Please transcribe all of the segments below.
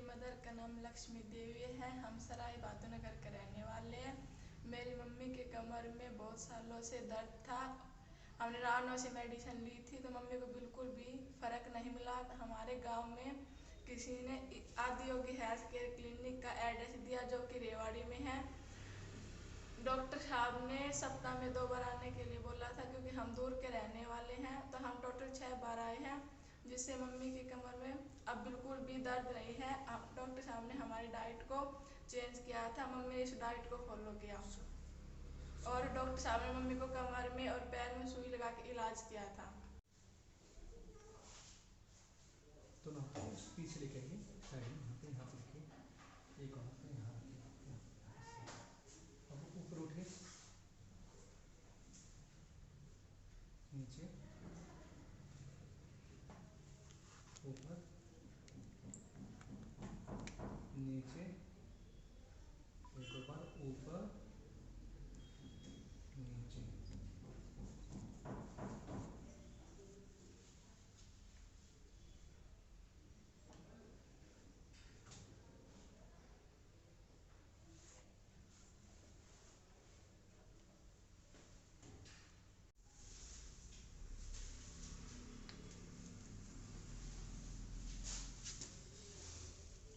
Mother का नाम लक्ष्मी देवी है। हम सराय भादुनगर के रहने वाले हैं। मेरी मम्मी के कमर में बहुत सालों से दर्द था। हमने रावनों से मेडिसिन ली थी तो मम्मी को बिल्कुल भी फर्क नहीं मिला। हमारे गांव में किसी ने आदियोगी हेल्थ केयर क्लिनिक का एड्रेस दिया जो कि रेवाड़ी में है। डॉक्टर साहब ने सप्ताह में 2 बार आने के लिए बोला था क्योंकि हम दूर के रहने वाले हैं। तो हम टोटल 6 बार आए हैं, जिससे मम्मी की कमर में अब बिल्कुल भी दर्द नहीं है। डॉक्टर साहब ने हमारी डाइट को चेंज किया था, मम्मी ने इस डाइट को फॉलो किया। और डॉक्टर साहब ने मम्मी को कमर में और पैर में सुई लगा के इलाज किया था। तो ना पीछे लेके आइए, यहाँ पे रखिए, एक और यहाँ रखिए। अब ऊपर उठिए, नीचे, ऊपर, नीचे, एक और बार ऊपर, नीचे।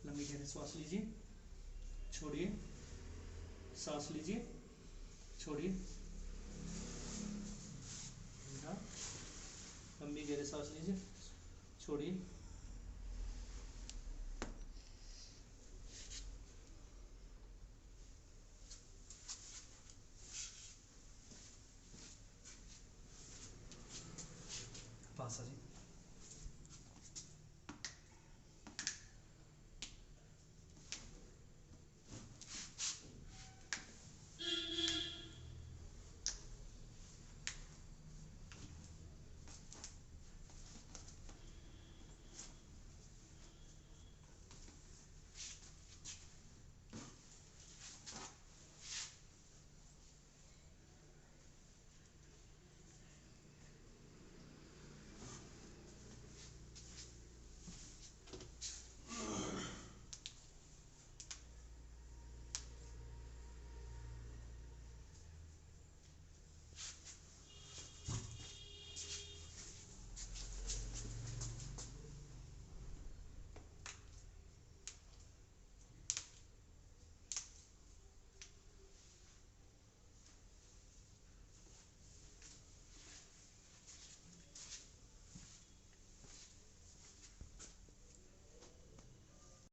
लंबी गहरी सांस लीजिए, छोड़िए, सांस लीजिए, छोड़िए, लंबी गहरी सांस लीजिए, छोड़िए।